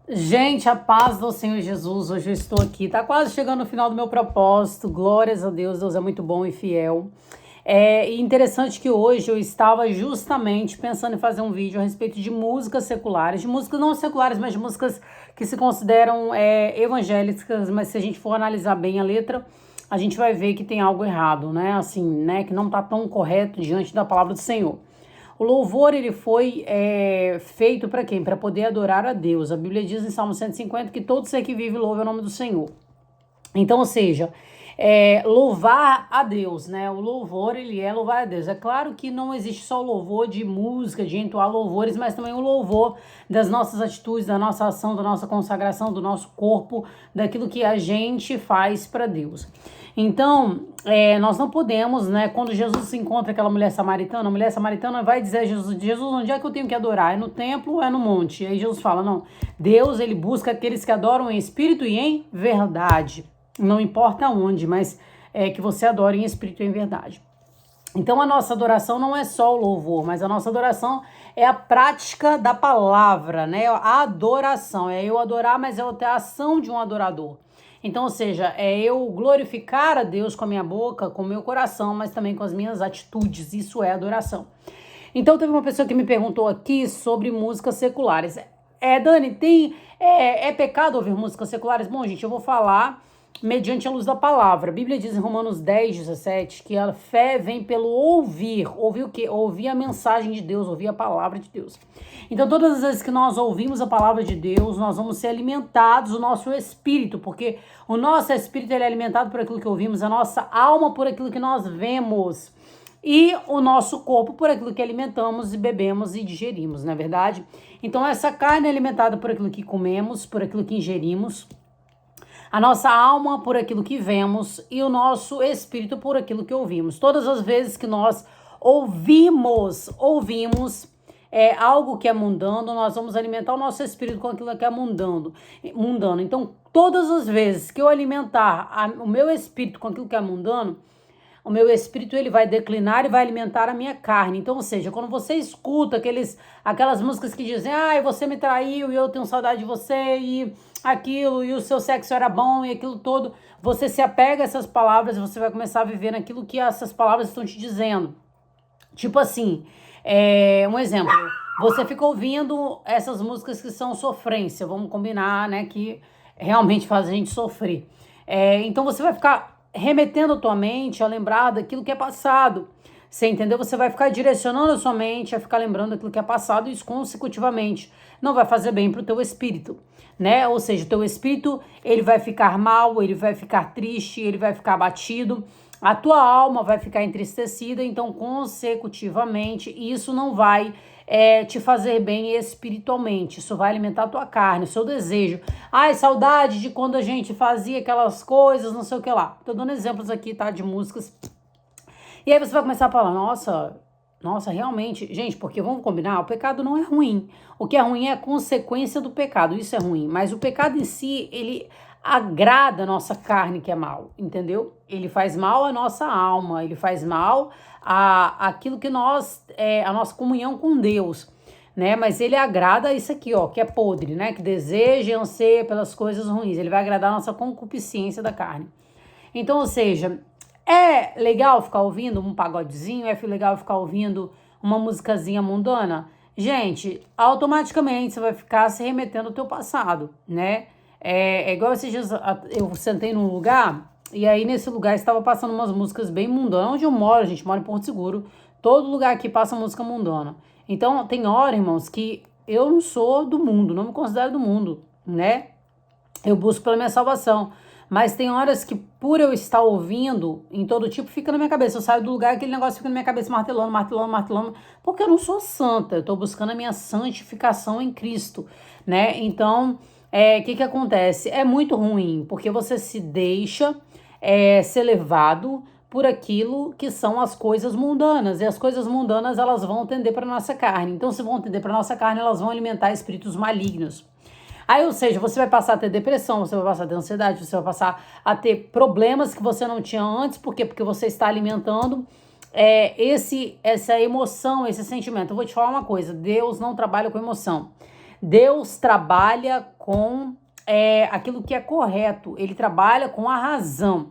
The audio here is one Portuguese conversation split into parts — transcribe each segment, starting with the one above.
Gente, a paz do Senhor Jesus, hoje eu estou aqui, tá quase chegando no final do meu propósito, glórias a Deus, Deus é muito bom e fiel. E interessante que hoje eu estava justamente pensando em fazer um vídeo a respeito de músicas seculares, de músicas não seculares, mas de músicas que se consideram evangélicas, mas se a gente for analisar bem a letra, a gente vai ver que tem algo errado, né? Assim, né? Que não tá tão correto diante da palavra do Senhor. O louvor, ele foi feito para quem? Para poder adorar a Deus. A Bíblia diz em Salmo 150 que todo ser que vive louve o nome do Senhor. Então, ou seja, louvar a Deus, né? O louvor, ele é louvar a Deus. É claro que não existe só o louvor de música, de entoar louvores, mas também o louvor das nossas atitudes, da nossa ação, da nossa consagração, do nosso corpo, daquilo que a gente faz para Deus. Então, nós não podemos, né? Quando Jesus se encontra aquela mulher samaritana, a mulher samaritana vai dizer a Jesus, Jesus, onde é que eu tenho que adorar? É no templo ou é no monte? E aí Jesus fala, não, Deus, ele busca aqueles que adoram em espírito e em verdade. Não importa onde, mas que você adore em espírito e em verdade. Então a nossa adoração não é só o louvor, mas a nossa adoração é a prática da palavra, né? A adoração, é eu adorar, mas é a ação de um adorador. Então, ou seja, é eu glorificar a Deus com a minha boca, com o meu coração, mas também com as minhas atitudes. Isso é adoração. Então, teve uma pessoa que me perguntou aqui sobre músicas seculares. Dani, é pecado ouvir músicas seculares? Bom, gente, eu vou falar mediante a luz da palavra. A Bíblia diz em Romanos 10:17 que a fé vem pelo ouvir. Ouvir o quê? Ouvir a mensagem de Deus, ouvir a palavra de Deus. Então, todas as vezes que nós ouvimos a palavra de Deus, nós vamos ser alimentados, o nosso espírito, porque o nosso espírito ele é alimentado por aquilo que ouvimos, a nossa alma por aquilo que nós vemos e o nosso corpo por aquilo que alimentamos e bebemos e digerimos, não é verdade? Então, essa carne é alimentada por aquilo que comemos, por aquilo que ingerimos, a nossa alma por aquilo que vemos e o nosso espírito por aquilo que ouvimos. Todas as vezes que nós ouvimos algo que é mundano, nós vamos alimentar o nosso espírito com aquilo que é mundano. Então, todas as vezes que eu alimentar o meu espírito com aquilo que é mundano, o meu espírito ele vai declinar e vai alimentar a minha carne. Então, ou seja, quando você escuta aquelas músicas que dizem, você me traiu e eu tenho saudade de você e aquilo, e o seu sexo era bom e aquilo todo, você se apega a essas palavras e você vai começar a viver naquilo que essas palavras estão te dizendo. Tipo assim, um exemplo, você fica ouvindo essas músicas que são sofrência, vamos combinar, né, que realmente faz a gente sofrer. Então você vai ficar remetendo a tua mente a lembrar daquilo que é passado. Você entendeu? Você vai ficar direcionando a sua mente a ficar lembrando daquilo que é passado e isso consecutivamente não vai fazer bem pro teu espírito, né? Ou seja, o teu espírito, ele vai ficar mal, ele vai ficar triste, ele vai ficar abatido, a tua alma vai ficar entristecida, então consecutivamente isso não vai te fazer bem espiritualmente, isso vai alimentar a tua carne, o seu desejo. Saudade de quando a gente fazia aquelas coisas, não sei o que lá. Tô dando exemplos aqui, tá, de músicas. E aí você vai começar a falar, nossa, realmente, gente, porque vamos combinar, o pecado não é ruim. O que é ruim é a consequência do pecado, isso é ruim. Mas o pecado em si, ele agrada a nossa carne que é mal, entendeu? Ele faz mal à nossa alma, ele faz mal aquilo que a nossa comunhão com Deus, né? Mas ele agrada isso aqui, ó, que é podre, né? Que deseja e anseia pelas coisas ruins. Ele vai agradar a nossa concupiscência da carne. Então, ou seja, é legal ficar ouvindo um pagodezinho? É legal ficar ouvindo uma musicazinha mundana? Gente, automaticamente você vai ficar se remetendo ao teu passado, né? Igual esses dias eu sentei num lugar e aí nesse lugar estava passando umas músicas bem mundanas. Onde eu moro, a gente mora em Porto Seguro, todo lugar aqui passa música mundana. Então tem hora, irmãos, que eu não sou do mundo, não me considero do mundo, né? Eu busco pela minha salvação. Mas tem horas que, por eu estar ouvindo, em todo tipo, fica na minha cabeça. Eu saio do lugar e aquele negócio fica na minha cabeça martelando, porque eu não sou santa. Eu estou buscando a minha santificação em Cristo, né? Então, o que acontece? É muito ruim, porque você se deixa ser levado por aquilo que são as coisas mundanas. E as coisas mundanas, elas vão tender para nossa carne. Então, se vão tender para nossa carne, elas vão alimentar espíritos malignos. Aí, ou seja, você vai passar a ter depressão, você vai passar a ter ansiedade, você vai passar a ter problemas que você não tinha antes. Por quê? Porque você está alimentando essa emoção, esse sentimento. Eu vou te falar uma coisa, Deus não trabalha com emoção. Deus trabalha com aquilo que é correto, ele trabalha com a razão.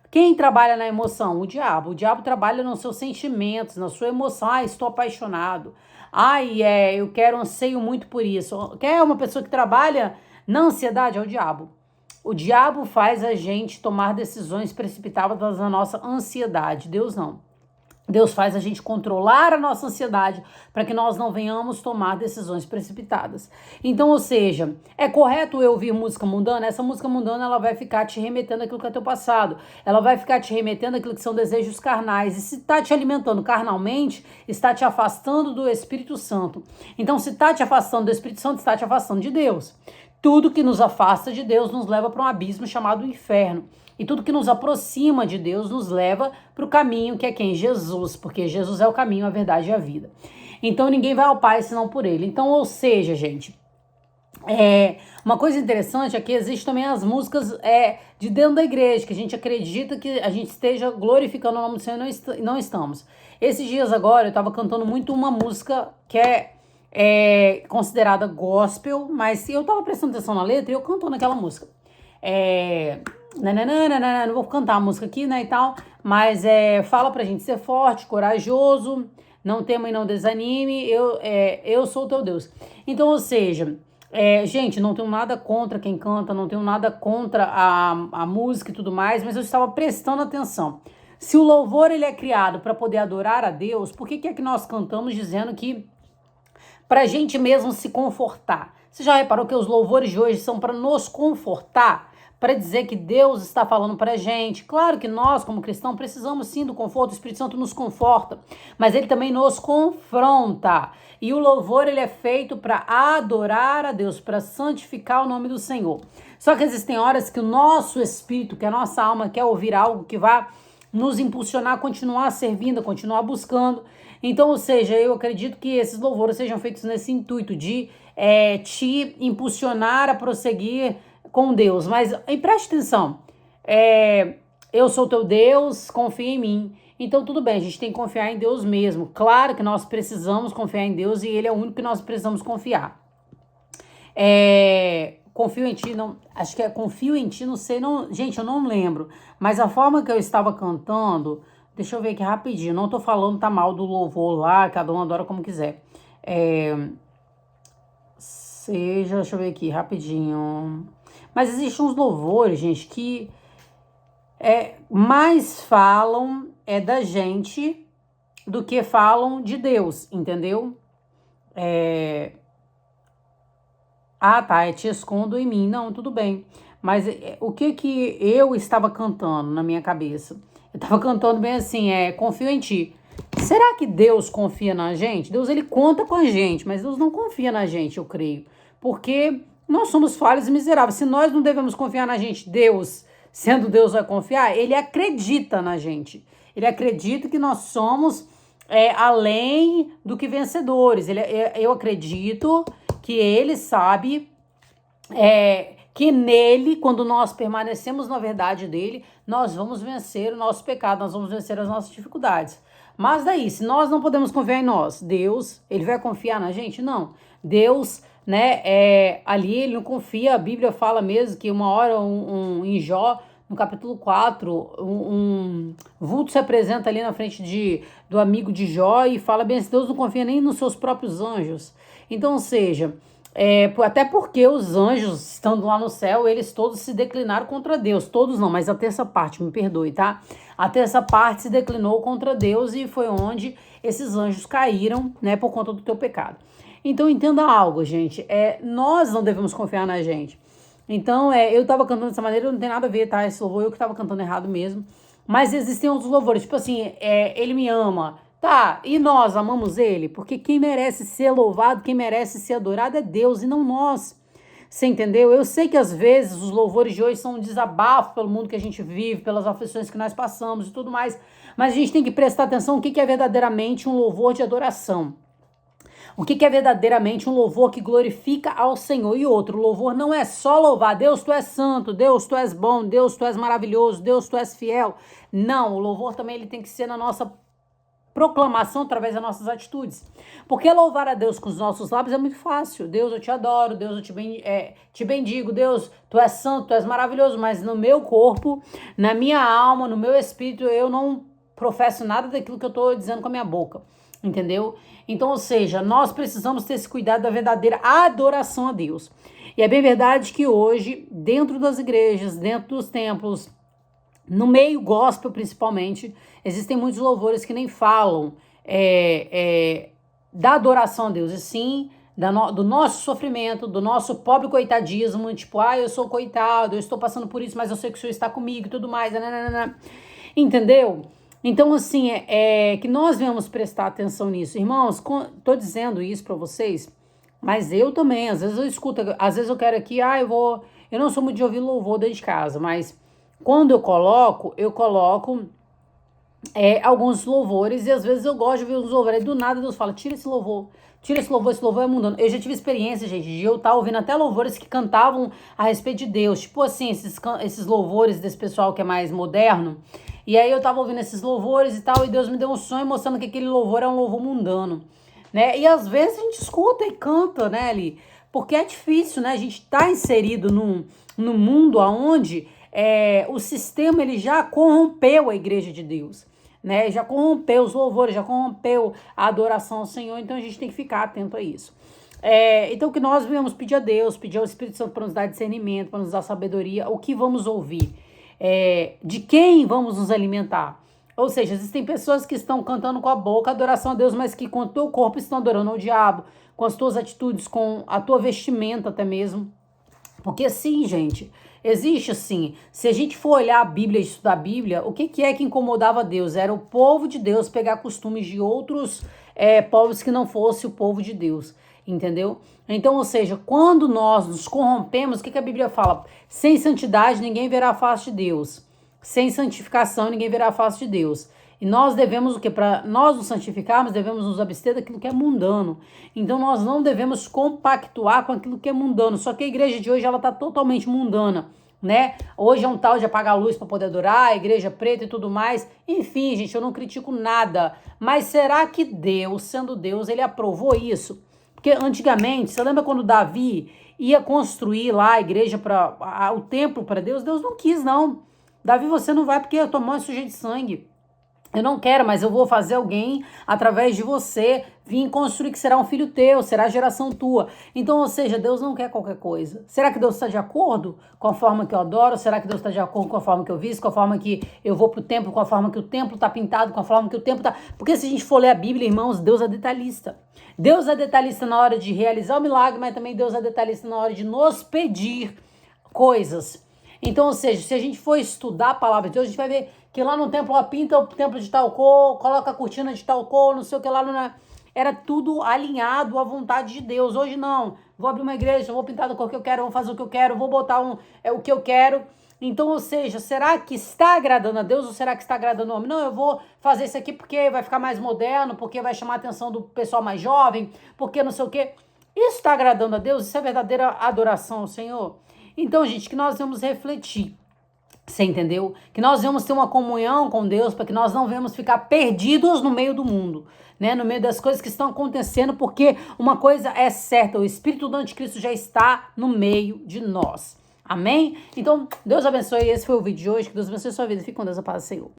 Quem trabalha na emoção? O diabo. O diabo trabalha nos seus sentimentos, na sua emoção. Ah, estou apaixonado. Ai, eu quero, anseio muito por isso. Quer uma pessoa que trabalha na ansiedade? É o diabo. O diabo faz a gente tomar decisões precipitadas na nossa ansiedade. Deus não. Deus faz a gente controlar a nossa ansiedade para que nós não venhamos tomar decisões precipitadas. Então, ou seja, é correto eu ouvir música mundana? Essa música mundana, ela vai ficar te remetendo àquilo que é teu passado. Ela vai ficar te remetendo àquilo que são desejos carnais. E se está te alimentando carnalmente, está te afastando do Espírito Santo. Então, se está te afastando do Espírito Santo, está te afastando de Deus. Tudo que nos afasta de Deus nos leva para um abismo chamado inferno. E tudo que nos aproxima de Deus nos leva para o caminho que é quem? Jesus, porque Jesus é o caminho, a verdade e a vida. Então ninguém vai ao Pai senão por ele. Então, ou seja, gente, uma coisa interessante é que existem também as músicas de dentro da igreja, que a gente acredita que a gente esteja glorificando o nome do Senhor e não estamos. Esses dias agora eu estava cantando muito uma música que é considerada gospel, mas eu estava prestando atenção na letra e eu cantando aquela música. Não vou cantar a música aqui, né, e tal, mas fala pra gente ser forte, corajoso, não tema e não desanime, eu sou o teu Deus. Então, ou seja, gente, não tenho nada contra quem canta, não tenho nada contra a música e tudo mais, mas eu estava prestando atenção. Se o louvor ele é criado para poder adorar a Deus, por que é que nós cantamos dizendo que pra gente mesmo se confortar? Você já reparou que os louvores de hoje são para nos confortar? Para dizer que Deus está falando para a gente. Claro que nós, como cristãos, precisamos sim do conforto, o Espírito Santo nos conforta, mas ele também nos confronta. E o louvor, ele é feito para adorar a Deus, para santificar o nome do Senhor. Só que existem horas que o nosso espírito, que a nossa alma quer ouvir algo que vá nos impulsionar a continuar servindo, a continuar buscando. Então, ou seja, eu acredito que esses louvores sejam feitos nesse intuito de te impulsionar a prosseguir com Deus, mas preste atenção, eu sou teu Deus, confia em mim. Então tudo bem, a gente tem que confiar em Deus mesmo. Claro que nós precisamos confiar em Deus e Ele é o único que nós precisamos confiar. Confio em ti, não, acho que confio em ti, não sei, não, gente, eu não lembro, mas a forma que eu estava cantando, deixa eu ver aqui rapidinho, não tô falando, tá mal do louvor lá, cada um adora como quiser. Deixa eu ver aqui rapidinho. Mas existem uns louvores, gente, que mais falam da gente do que falam de Deus, entendeu? Te escondo em mim. Não, tudo bem. Mas o que eu estava cantando na minha cabeça? Eu estava cantando bem assim, confio em ti. Será que Deus confia na gente? Deus, ele conta com a gente, mas Deus não confia na gente, eu creio. Porque nós somos falhos e miseráveis. Se nós não devemos confiar na gente, Deus, sendo Deus, vai confiar? Ele acredita na gente. Ele acredita que nós somos além do que vencedores. Eu acredito que ele sabe que nele, quando nós permanecemos na verdade dele, nós vamos vencer o nosso pecado, nós vamos vencer as nossas dificuldades. Mas daí, se nós não podemos confiar em nós, Deus, ele vai confiar na gente? Não. Deus, ali ele não confia, a Bíblia fala mesmo que uma hora em Jó, no capítulo 4, um vulto se apresenta ali na frente do amigo de Jó e fala bem assim, Deus não confia nem nos seus próprios anjos. Então, ou seja, até porque os anjos, estando lá no céu, eles todos se declinaram contra Deus. Todos não, mas a terça parte, me perdoe, tá? A terça parte se declinou contra Deus e foi onde esses anjos caíram, né, por conta do teu pecado. Então, entenda algo, gente. Nós não devemos confiar na gente. Então, eu tava cantando dessa maneira, não tem nada a ver, tá? Esse louvor, eu que tava cantando errado mesmo. Mas existem outros louvores, tipo assim, ele me ama. Tá, e nós amamos ele? Porque quem merece ser louvado, quem merece ser adorado é Deus e não nós. Você entendeu? Eu sei que às vezes os louvores de hoje são um desabafo pelo mundo que a gente vive, pelas aflições que nós passamos e tudo mais. Mas a gente tem que prestar atenção no que é verdadeiramente um louvor de adoração. O que é verdadeiramente um louvor que glorifica ao Senhor. E outro, o louvor não é só louvar, Deus, tu és santo, Deus, tu és bom, Deus, tu és maravilhoso, Deus, tu és fiel. Não, o louvor também ele tem que ser na nossa proclamação através das nossas atitudes. Porque louvar a Deus com os nossos lábios é muito fácil. Deus, eu te adoro. Deus, eu te bendigo. Deus, tu és santo, tu és maravilhoso. Mas no meu corpo, na minha alma, no meu espírito, eu não professo nada daquilo que eu estou dizendo com a minha boca. Entendeu? Então, ou seja, nós precisamos ter esse cuidado da verdadeira adoração a Deus. E é bem verdade que hoje, dentro das igrejas, dentro dos templos, no meio gospel principalmente, existem muitos louvores que nem falam da adoração a Deus, e sim do nosso sofrimento, do nosso pobre coitadismo, tipo, eu sou coitado, eu estou passando por isso, mas eu sei que o Senhor está comigo e tudo mais, nananana. Entendeu? Então, assim, que nós venhamos prestar atenção nisso. Irmãos, tô dizendo isso para vocês, mas eu também, às vezes eu escuto, às vezes eu quero aqui, eu não sou muito de ouvir louvor dentro de casa, mas quando eu coloco alguns louvores, e às vezes eu gosto de ouvir os louvores, aí do nada Deus fala, tira esse louvor, esse louvor é mundano. Eu já tive experiência, gente, de eu estar ouvindo até louvores que cantavam a respeito de Deus, tipo assim, esses louvores desse pessoal que é mais moderno, e aí eu tava ouvindo esses louvores e tal, e Deus me deu um sonho mostrando que aquele louvor é um louvor mundano, né, e às vezes a gente escuta e canta, né, ali, porque é difícil, né, a gente tá inserido num mundo onde o sistema ele já corrompeu a igreja de Deus, né? Já corrompeu os louvores, já corrompeu a adoração ao Senhor, então a gente tem que ficar atento a isso. Então que nós viemos pedir a Deus, pedir ao Espírito Santo para nos dar discernimento, para nos dar sabedoria, o que vamos ouvir, de quem vamos nos alimentar. Ou seja, existem pessoas que estão cantando com a boca adoração a Deus, mas que com o teu corpo estão adorando ao diabo, com as tuas atitudes, com a tua vestimenta até mesmo. Porque sim, gente, existe assim, se a gente for olhar a Bíblia e estudar a Bíblia, o que é que incomodava Deus? Era o povo de Deus pegar costumes de outros povos que não fosse o povo de Deus, entendeu? Então, ou seja, quando nós nos corrompemos, o que a Bíblia fala? Sem santidade ninguém verá a face de Deus, sem santificação ninguém verá a face de Deus. E nós devemos o quê? Para nós nos santificarmos, devemos nos abster daquilo que é mundano. Então nós não devemos compactuar com aquilo que é mundano. Só que a igreja de hoje ela está totalmente mundana, né? Hoje é um tal de apagar a luz para poder adorar, a igreja preta e tudo mais. Enfim, gente, eu não critico nada. Mas será que Deus, sendo Deus, ele aprovou isso? Porque antigamente, você lembra quando Davi ia construir lá a igreja, o templo para Deus? Deus não quis, não. Davi, você não vai porque a tua mão é suja de sangue. Eu não quero, mas eu vou fazer alguém, através de você, vir construir que será um filho teu, será a geração tua. Então, ou seja, Deus não quer qualquer coisa. Será que Deus está de acordo com a forma que eu adoro? Será que Deus está de acordo com a forma que eu visto, com a forma que eu vou pro templo, com a forma que o templo está pintado, com a forma que o templo está... Porque se a gente for ler a Bíblia, irmãos, Deus é detalhista. Deus é detalhista na hora de realizar o milagre, mas também Deus é detalhista na hora de nos pedir coisas. Então, ou seja, se a gente for estudar a palavra de Deus, a gente vai ver que lá no templo, ela pinta o templo de tal cor, coloca a cortina de tal cor, não sei o que lá, era tudo alinhado à vontade de Deus. Hoje não, vou abrir uma igreja, vou pintar da cor que eu quero, vou fazer o que eu quero, vou botar o que eu quero. Então, ou seja, será que está agradando a Deus ou será que está agradando o homem? Não, eu vou fazer isso aqui porque vai ficar mais moderno, porque vai chamar a atenção do pessoal mais jovem, porque não sei o que. Isso está agradando a Deus? Isso é verdadeira adoração ao Senhor? Então, gente, que nós vamos refletir. Você entendeu? Que nós vamos ter uma comunhão com Deus para que nós não venhamos ficar perdidos no meio do mundo, né? No meio das coisas que estão acontecendo, porque uma coisa é certa, o Espírito do Anticristo já está no meio de nós. Amém? Então, Deus abençoe. Esse foi o vídeo de hoje. Que Deus abençoe a sua vida. Fique com Deus, a paz do Senhor.